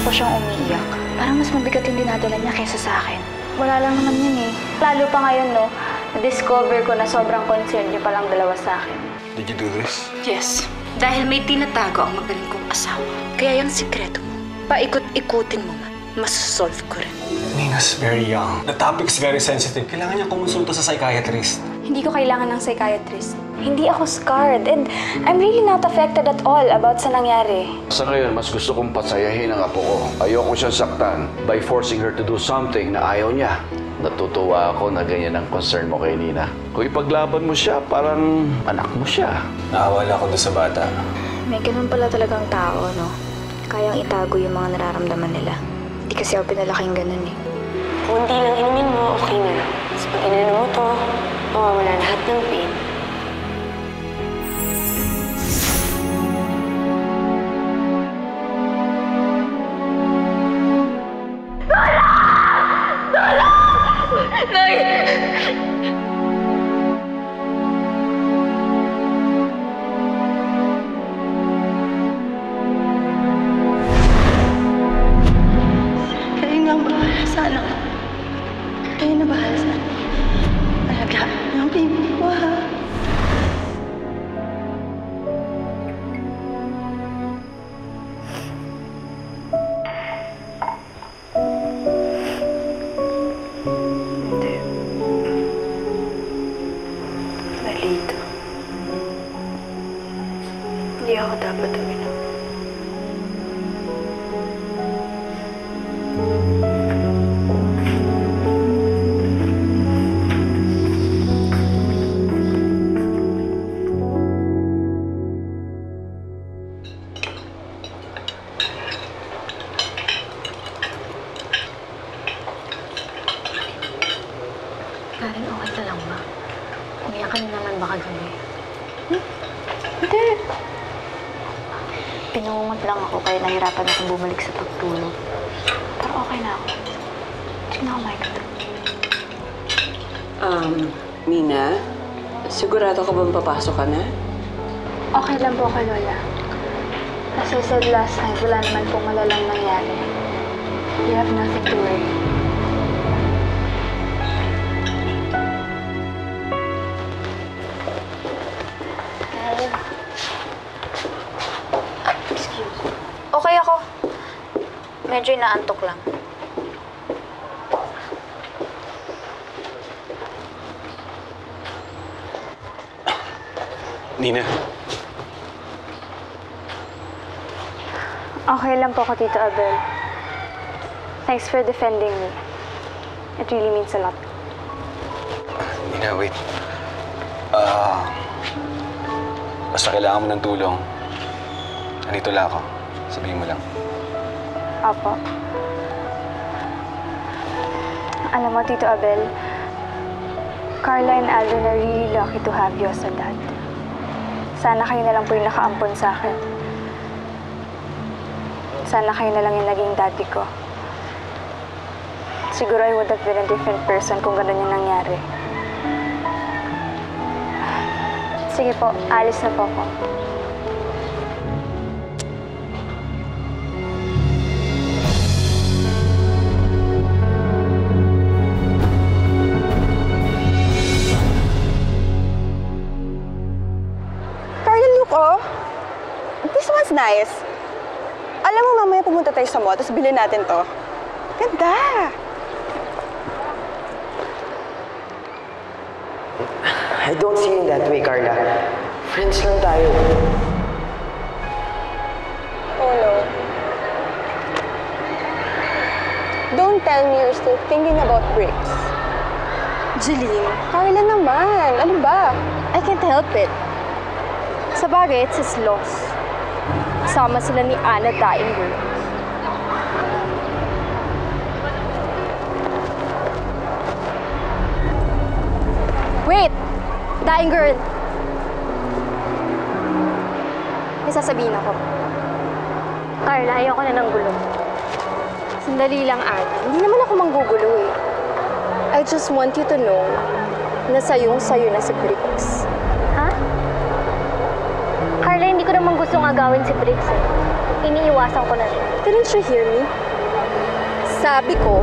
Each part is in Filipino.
ko siyang umiiyak, parang mas mabigat yung dinadala niya kaysa sa akin. Wala lang naman yun eh. Lalo pa ngayon, no, na-discover ko na sobrang concerned niyo palang dalawa sa akin. Did you do this? Yes. Dahil may tinatago ang magaling kong asawa. Kaya yung sikreto mo, paikot-ikutin mo man, masasolve ko rin. Nina's very young. The topic's very sensitive. Kailangan niya kumonsulta sa psychiatrist. Hindi ko kailangan ng psychiatrist. Hindi ako scarred and I'm really not affected at all about sa nangyari. Sa ngayon, mas gusto kong pasayahin ang apo ko. Ayoko siyang saktan by forcing her to do something na ayaw niya. Natutuwa ako na ganyan ang concern mo kay Nina. Kung ipaglaban mo siya, parang anak mo siya. Nakawala ako doon sa bata. May ganun pala talagang tao, no? Kayang itago yung mga nararamdaman nila. Hindi kasi ako pinalaking ganun eh. Kunti lang inumin mo, okay na. Tapos pag ininom mo to, mawawala lahat ng pain. Kayo nga bahala sa anak ko. Kayo na bahala sa anak ko. Alaga, ang baby ko ha. Hindi. Mali ito. Hindi ako dapat uminom. Karen, okay ka lang ba? Umiyak ka na naman baka gabi. Hindi. Pinungot lang ako kaya nahirapan akong bumalik sa pagtulog. Pero okay na ako. Sige na ako, Michael. Mina, sigurado ka bang papasok ka na? Okay lang po ako, Lola. As I said last night, wala naman pong malalang nangyari. You have nothing to worry. Excuse me. Okay ako. Medyo inaantok lang. Nina, Okay lang po ako, Tito Abel. Thanks for defending me. It really means a lot. Nina, wait. Basta kailangan mo ng tulong. Nandito lang ako. Sabihin mo lang. Apo. Alam mo, Tito Abel, Carla and Alden are really lucky to have you as a dad. Sana kayo na lang po yung nakaampon sa akin. Sana kayo na lang yung naging daddy ko. Siguro I would have been a different person kung ganun yung nangyari. Sige po, alis na po ako. Carla, look, oh. This one's nice. Alam mo, mamaya pumunta tayo sa mall, tapos bilhin natin to. Ganda! I don't see it that way, Carla. Friends lang tayo. Oh, no. Don't tell me you're still thinking about bricks. Jeline, Carla naman, ano ba? I can't help it. Sa bagay, it's his loss. Kasama sila ni Anna Dainger. Wait! Dying girl! May sasabihin ako. Carla, ayoko na ng gulo. Sandali lang, Anna. Hindi naman ako manggugulo eh. I just want you to know na sayong-sayo na si Briggs. Ha? Carla, hindi ko naman gustong agawin si Briggs eh. iniiwasan ko na rin. Didn't you hear me? Sabi ko,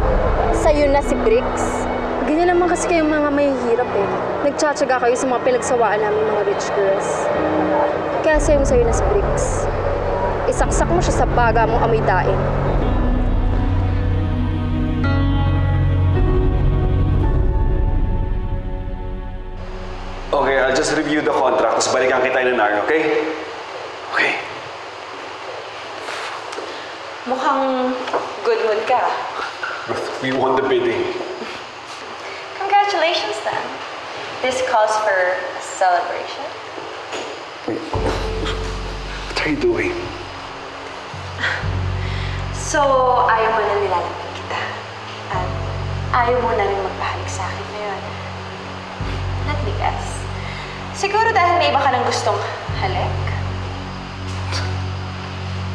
sa'yo na si Bricks. Ganyan naman kasi kayong mga mahihirap eh. Nagtsatsaga kayo sa mga pinagsawaan namin mga rich girls. Kaya sa'yo na si Bricks. Isaksak mo siya sa baga mong amoy daing. Okay, I'll just review the contract, tapos balikan kita in an hour, okay? Okay. Mukhang good mood ka. We won the bidding. Congratulations then. This calls for a celebration. What are you doing? So, ayaw mo na nilalapit kita. At ayaw mo na rin magpahalik sa akin ngayon. Let me guess. Siguro dahil may iba ka ng gustong halik.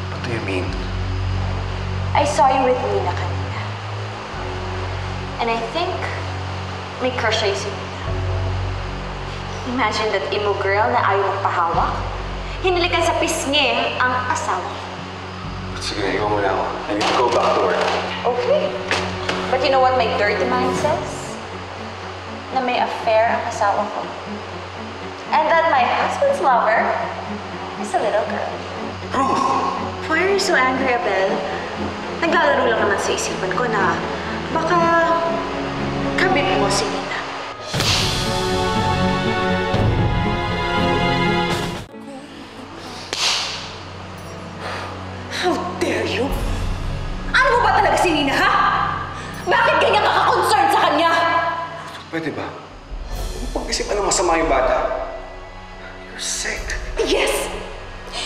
What do you mean? I saw you with Nina kanina. And I think may crush sa'yo si Nina. Imagine that emo girl na ayaw magpahawak. Hinilikan sa pisngi ang asawa ko. Sige na, iwan mo na ako. I need to go back to work. Okay. But you know what my dirty mind says? Na may affair ang asawa ko. And that my husband's lover is a little girl. Ruth! Why are you so angry, Abel? Naglalaro lang naman sa isipan ko na baka kabit mo si Nina. How dare you? Ano mo ba talaga si Nina, ha? Bakit ganyan ka ka-concern sa kanya? Pwede ba? Pag-isipan ng masama yung bata. You're sick. Yes!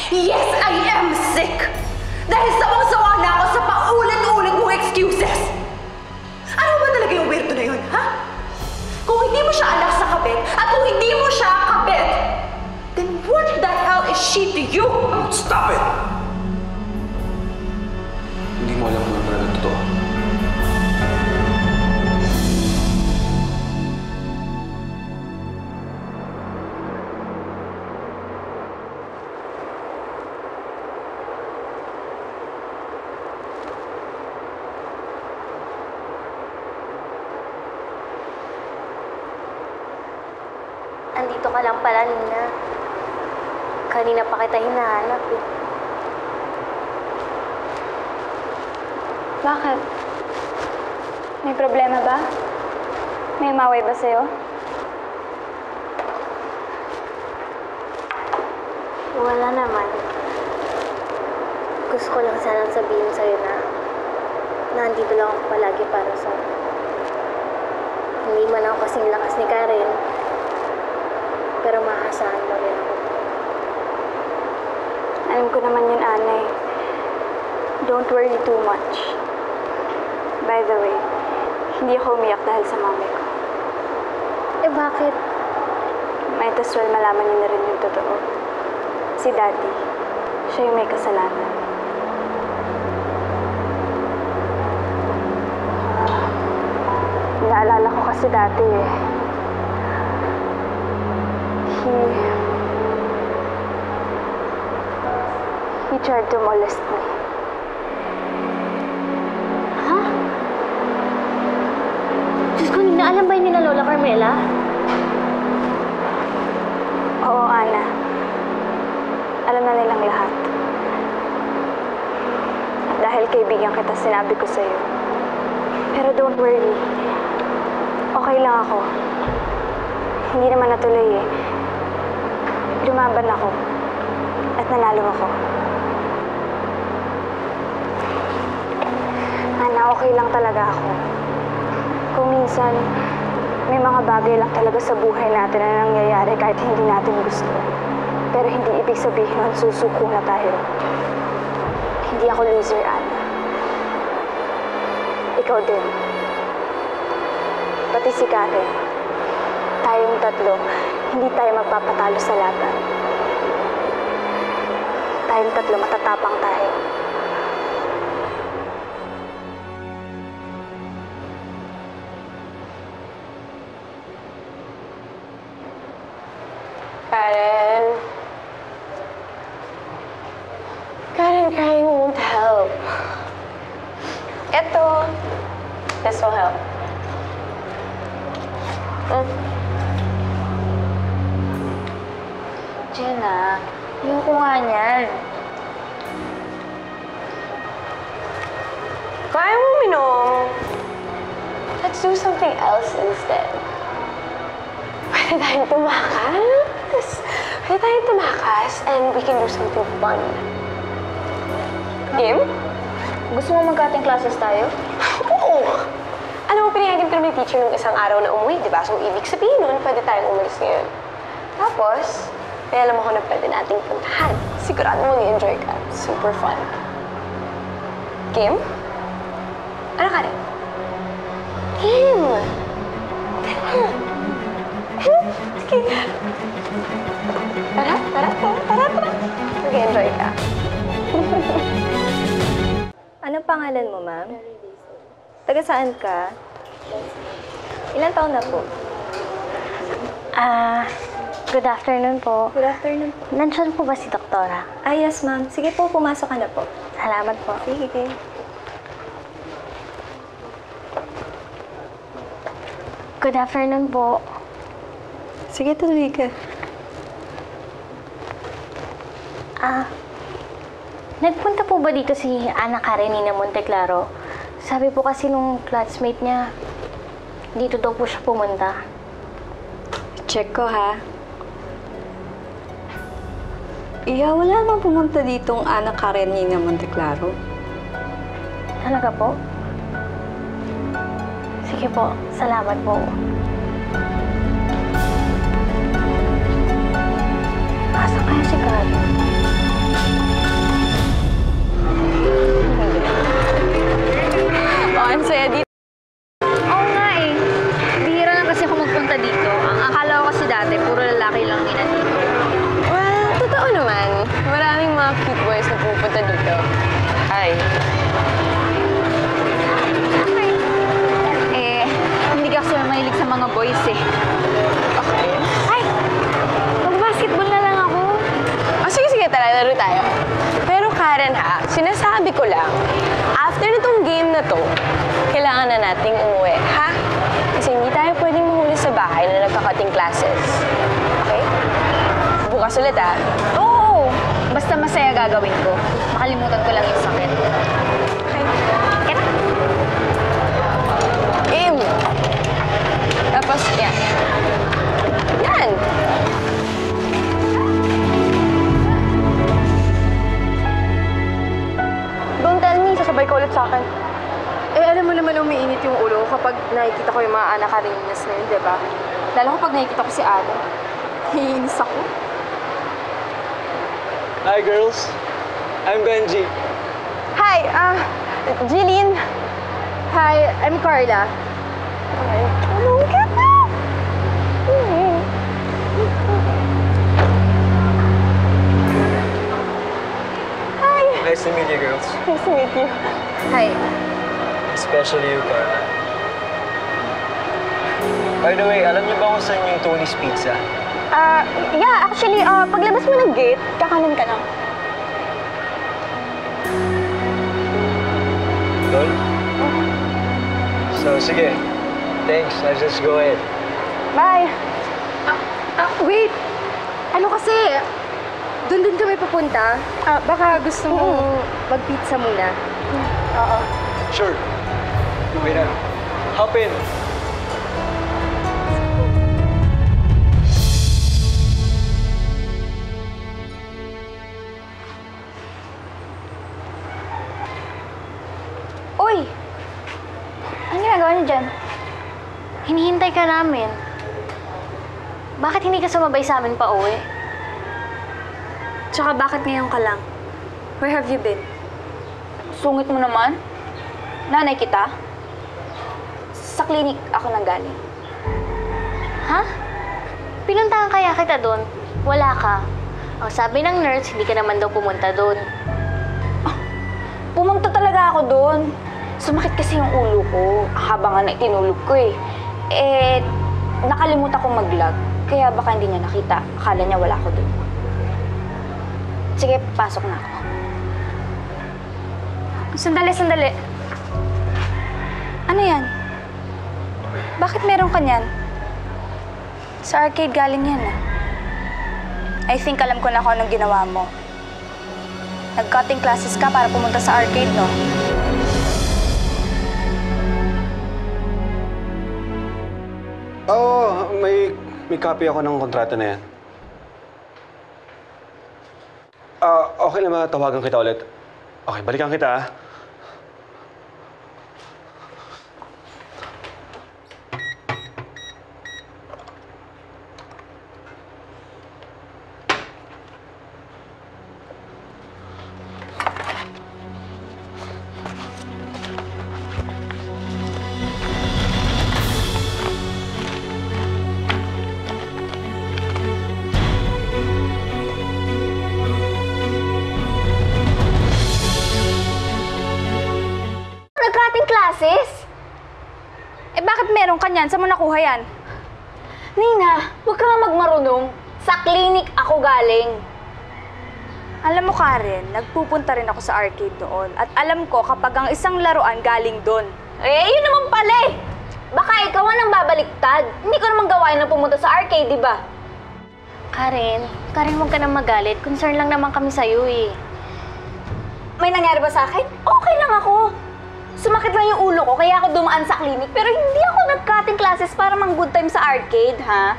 Yes, I am sick! Dahil sawang-sawa na ako sa paulit-ulit mong excuses! Ano ba talaga yung weirdo na yun, ha? Kung hindi mo siya anak sa kabit, at kung hindi mo siya kabit, then what the hell is she to you? Stop it! Hindi mo alam kung ano talaga totoo. Andito ka lang pala, Nina. Kanina pa kita hinahanap eh. Bakit? May problema ba? May umaway ba sa'yo? Wala naman. Gusto ko lang sanang sabihin sa'yo na nandito lang ako palagi para sa'yo. Hindi man ako kasing lakas ni Karen, pero maasahan mo rin ako. Alam ko naman yun, Anay. Don't worry too much. By the way, hindi ako umiyak dahil sa mami ko. Eh bakit? Might as well malaman niyo na rin yung totoo. Si Daddy, siya yung may kasalanan. Naalala ko kasi dati eh. He tried to molest me. Ha? Diyos ko, Nina, alam ba yun nila Lola Carmela? Oo, Ana. Alam na nilang lahat. At dahil kaibigan kita, sinabi ko sa'yo. Pero don't worry. Okay lang ako. Hindi naman natuloy eh. Lumaban ako. At nanalo ako. Ana, okay lang talaga ako. Kung minsan, may mga bagay lang talaga sa buhay natin na nangyayari kahit hindi natin gusto. Pero hindi ibig sabihin nun susuko na tayo. Hindi ako loser, Ana. Ikaw din. Pati si Karen. Tayong tatlo, hindi tayo magpapatalo sa laban. Tayong tatlo, matatapang tayo. Karen. Karen, crying Ito. This will help. Jenna, ayoko nga niyan. Kaya mo minom. Let's do something else instead. Pwede tayong tumakas. Pwede tayong tumakas and we can do something fun. Game? Gusto mo mag-cutting classes tayo? Oo! Alam mo, pinayagan pa naman ni teacher nung isang araw na umuwi, di ba? So, ibig sabihin nun, pwede tayong umalis ngayon. Tapos, may alam ako na pwede nating puntahan. Sigurado mag-enjoy ka. Super fun. Game? Ano ka rin? Game! Tara! Sige. Tara. Mag-enjoy ka. Anong pangalan mo, ma'am? Taga saan ka? Ilang taon na po? Good afternoon po. Good afternoon po. Nandiyan po ba si Doktora? Yes, ma'am. Sige po, pumasok ka na po. Salamat po. Sige. Good afternoon po. Sige, tuloy ka. Nagpunta po ba dito si Ana Karenina Monteclaro? Sabi po kasi nung classmate niya, dito daw po siya pumunta. Check ko, ha? Wala namang pumunta ditong Ana Karenina Monteclaro. Talaga po? Sige po, salamat po. Nasaan kaya si Carlo? Ang saya dito. Oo nga eh. Bihira lang kasi ako magpunta dito. Ang akala ko kasi dati, puro lalaki lang yun nandito. Well, totoo naman. Maraming mga cute boys na pupunta dito. Hi. Hindi kasi mahilig sa mga boys eh. Okay. Ay! Mag-basketball na lang ako. Sige, tara, laro tayo. Pero Karen ha, sinasabi ko lang, after nitong game na to, kailangan na nating umuwi, ha? Kasi hindi tayo pwedeng mahuli sa bahay na nagkakating classes. Okay? Bukas ulit, ha? Oo! Basta masaya gagawin ko. Makalimutan ko lang yung sakit. Okay. Kaya na. Game! Tapos, yan. Yan! Don't tell me, sasabay ka ulit sa akin. Alam mo naman umiinit yung ulo kapag nakikita ko yung mga anak Kareninas na yun, di ba? Lalo kapag nakikita ko si Ana. Hiinis ako. Hi, girls. I'm Benji. Hi, Jillian. Hi, I'm Carla. Anong ganda? Hi. Nice to meet you, girls. Nice to meet you. Hi. Especially you, Carla. By the way, alam niyo ba kung saan yung Tony's Pizza? Yeah, actually, paglabas mo ng gate, kakanan ka lang. Doon? So, sige. Thanks. I'll just go ahead. Bye. Wait! Ano kasi? Doon kami papunta. Baka gusto mo mag-pizza muna. Oo. Sure. Wait up. Hop in. Uy! Ano ginagawa niyo dyan? Hinihintay ka namin. Bakit hindi ka sumabay sa amin pa uwi? Tsaka bakit ngayon ka lang? Where have you been? Sungit mo naman? Nanay kita? Sa klinik ako nang galing. Ha? Pinuntahan kaya kita doon? Wala ka. Ang sabi ng nurse, hindi ka naman daw pumunta doon. Pumunta talaga ako doon. Sumakit kasi yung ulo ko habang nga tinulog ko eh. Nakalimutan kong mag-log. Kaya baka hindi niya nakita. Akala niya wala ako doon. Sige, pasok na ako. Sandali. Ano yan? Bakit meron ka niyan? Sa arcade galing yan ah. I think alam ko na kung anong ginawa mo. Nag-cutting classes ka para pumunta sa arcade, no? Oo, may copy ako ng kontrata na yan. Okay na matawagan kita ulit. Okay, balikan kita ah. Nag-cutting classes? Eh bakit meron ka niyan? Saan mo nakuha yan? Nina, huwag ka nga magmarunong. Sa clinic ako galing. Alam mo, Karen, nagpupunta rin ako sa arcade doon. At alam ko kapag ang isang laruan galing doon. Eh, yun naman pala eh. Baka ikaw ang babaliktad. Hindi ko naman gawain na pumunta sa arcade, di ba? Karen, huwag ka nang magalit. Concern lang naman kami sa'yo eh. May nangyari ba sa akin? Okay lang ako. Sumakit lang yung ulo ko, kaya ako dumaan sa clinic. Pero hindi ako nag-cutting classes para mang good time sa arcade, ha?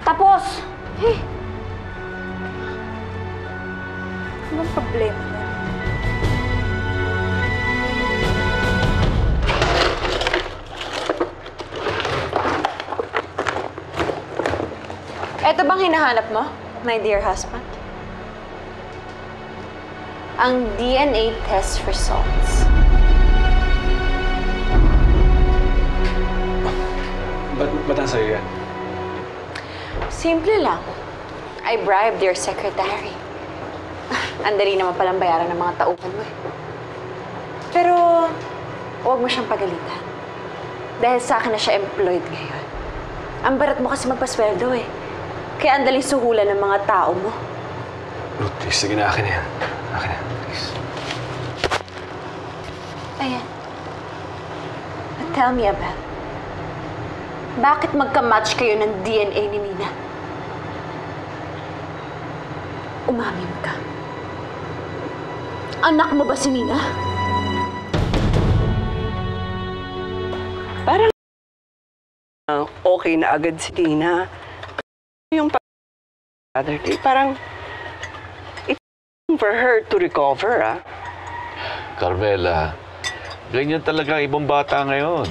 Tapos, Anong problema niya? Eto bang hinahanap mo, my dear husband? Ang DNA test results. Ba't ang sa'yo yan? Simple lang. I bribed your secretary. Ang dali naman palang bayaran ng mga tauhan mo eh. Pero, huwag mo siyang pagalitan. Dahil sa akin na siya employed ngayon. Ang barat mo kasi magpasweldo eh. Kaya ang daling suhulan ng mga tao mo. Ruth, please, sige na, akin na yan. Akin na, please. Ayan. But tell me, Abel. Bakit magka-match kayo ng DNA ni Nina? Umamin ka. Anak mo ba si Nina? Parang okay na agad si Nina. Yung other day, parang it's for her to recover, ah. Carmela, ganyan talaga ang ibang bata ngayon.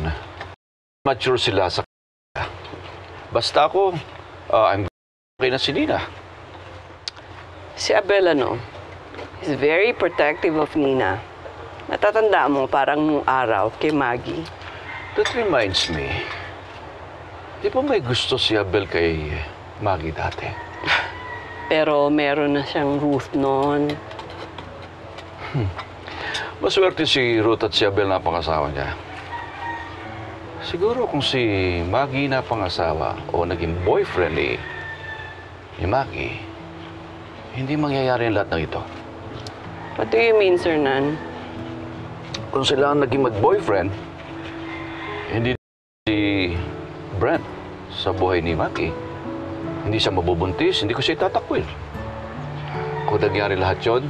Mature sila sa basta ako, I'm okay na si Nina. Si Abel, is very protective of Nina. Natatanda mo parang nung araw kay Maggie. That reminds me, di ba may gusto si Abel kay Maggie dati? Pero meron na siyang Ruth noon. Maswerte si Ruth at si Abel na pangasawa niya. Siguro kung si Maggie na pangasawa o naging boyfriend ni Maggie, hindi mangyayari ang lahat ng ito. What do you mean, Sir Nan? Kung sila ang naging mag-boyfriend, hindi si Brent sa buhay ni Maggie. Hindi siya mabubuntis, hindi ko siya itatakwil. Kung nangyari lahat yun,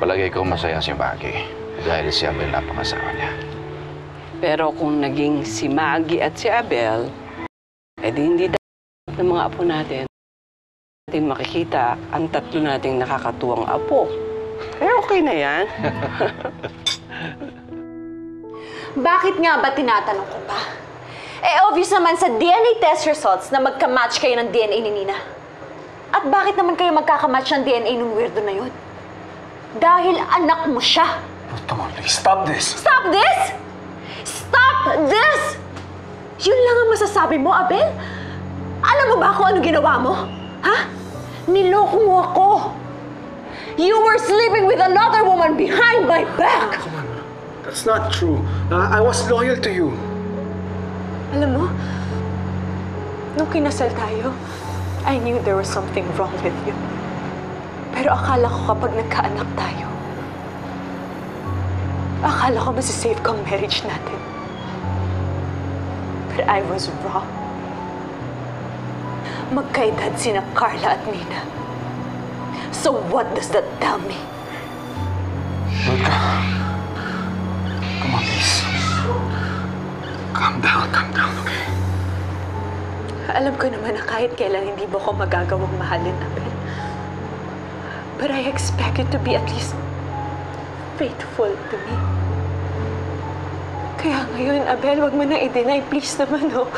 palagay ko masaya si Maggie dahil si Abel na pangasawa niya. Pero kung naging si Maggie at si Abel, edi hindi dapat ng mga apo natin makikita ang tatlo nating nakakatuwang apo. Eh, okay na yan. Bakit nga ba tinatanong ko pa? Eh, obvious naman sa DNA test results na magka-match kayo ng DNA ni Nina. At bakit naman kayo magkakamatch ng DNA ng weirdo na yun? Dahil anak mo siya. Ruth, come on, please. Stop this! Stop this! Stop this! Yun lang ang masasabi mo, Abel? Alam mo ba kung ano ginawa mo? Ha? Niloko mo ako! You were sleeping with another woman behind my back! Come on. That's not true. I was loyal to you. Alam mo, nung kinasal tayo, I knew there was something wrong with you. Pero akala ko kapag nagkaanak tayo, Akala ko masisave kang marriage natin. But I was wrong. Magkaedad sina Carla at Nina. So what does that tell me? Lotka. Come on, please. Calm down, okay? Alam ko naman na kahit kailan hindi mo ko magagawang mahalin, Abel. But I expect you to be at least faithful to me. Kaya ngayon, Abel, wag mo na i-deny. Please naman, oh.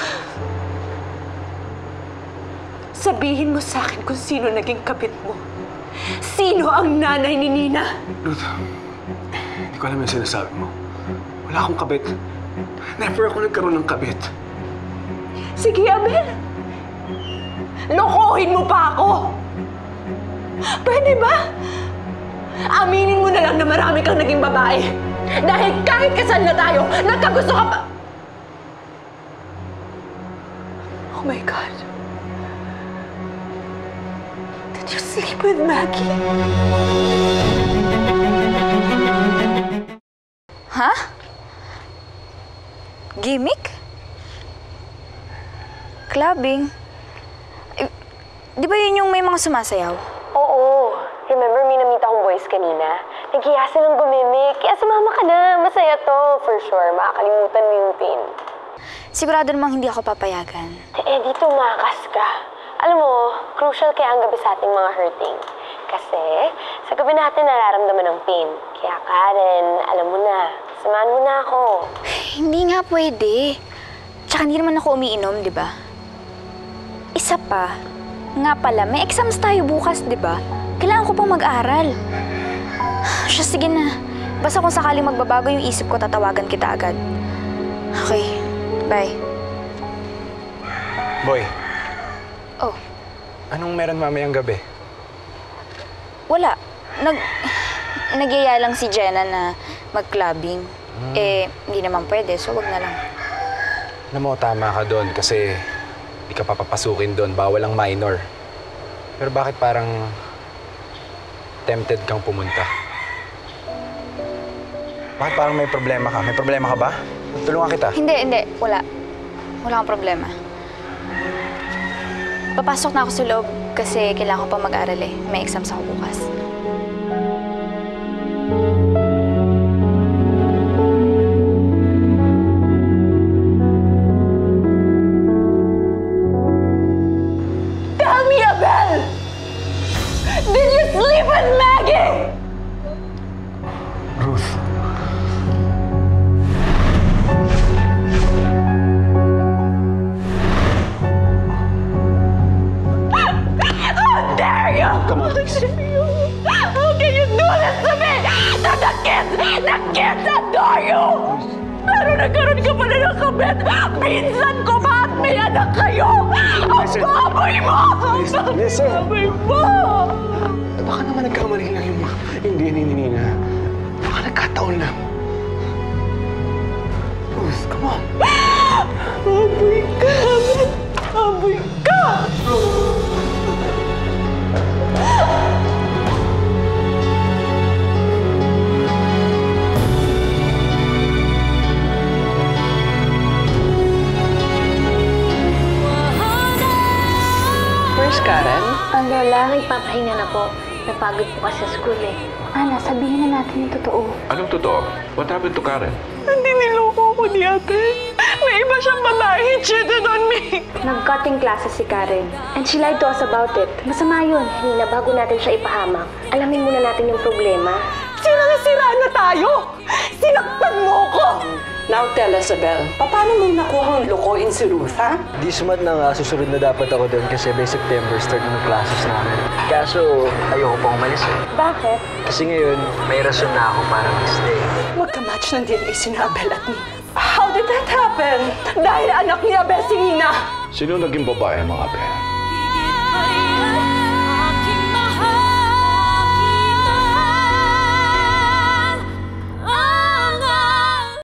Sabihin mo sa akin kung sino naging kabit mo. Sino ang nanay ni Nina? Ruth, hindi ko alam yung sinasabi mo. Wala akong kabit. Never ako nagkaroon ng kabit. Sige, Abel. Lokohin mo pa ako. Pwede ba? Aminin mo na lang na marami kang naging babae. Dahil kahit kasal na tayo, nagkagusto ka pa... Oh my God. Did you sleep with Maggie? Ha? Gimmick? Clubbing? Di ba yun yung may mga sumasayaw? Oo. Remember, may namita akong boys kanina? Naghiya silang gumimik. Kaya sumama ka na. Masaya to. For sure. Makakalimutan mo yung pain. Sigurado namang hindi ako papayagan. Dito makas ka. Alam mo, crucial kaya ang gabi sa ating mga hurting. Kasi, sa gabi natin nararamdaman ng pain. Kaya Karen, alam mo na, samahan mo na ako. Hindi nga pwede. Tsaka hindi naman ako umiinom, di ba? Isa pa, nga pala, may exams tayo bukas, di ba? Kailangan ko pang mag-aral. Siya, sige na. Basta kung sakaling magbabago yung isip ko, tatawagan kita agad. Okay, bye. Boy. Oh. Anong meron mamayang gabi? Wala. Nagyaya lang si Jenna na mag-clubbing. Hindi naman pwede, so wag na lang. Alam mo, tama ka doon kasi di ka papapasukin doon. Bawal ang minor. Pero bakit parang tempted kang pumunta? Bakit parang may problema ka? May problema ka ba? Tulungan kita. Hindi. Wala. Wala akong problema. Papasok na ako sa loob kasi kailangan ko pa mag-aral eh. May exams ako bukas. Tell me, Abel! Did you sleep with Maggie? Ruth. How dare you! Come on. How can you do this to me? The kids adore you! Pero nagkaroon ka pala ng kabit! Pinsan ko ba at may anak kayo? Ang baboy mo! Listen. Ang baboy mo! Baka naman nagkamali lang yung DNA ni Nina. Baka nagkataon lang. Ruth, come on. Baboy ka! Baboy ka! Where's Karen? Ang lola, nagpapahinga na po. Napagod po kasi sa school eh. Ana, sabihin na natin yung totoo. Anong totoo? What happened to Karen? Hindi niloko ko ni ate. May iba siyang babae. He cheated on me. Nag-cutting classes si Karen. And she lied to us about it. Masama yun. Nina, bago natin siya ipahamak, alamin muna natin yung problema. Sinasira na tayo! Sinaktan mo ko! Now tell us, Abel, paano mo nakuhang lokoin si Ruth, ha? This month na susunod na dapat ako doon kasi by September start ng classes namin. Kaso, ayoko pang umalis eh. Bakit? Kasi ngayon, may rason na ako para mag-stay. Magka-match ng DNA si Abel at Nina. How did that happen? Dahil anak ni Abel si Nina! Sino naging babae, mga Ben?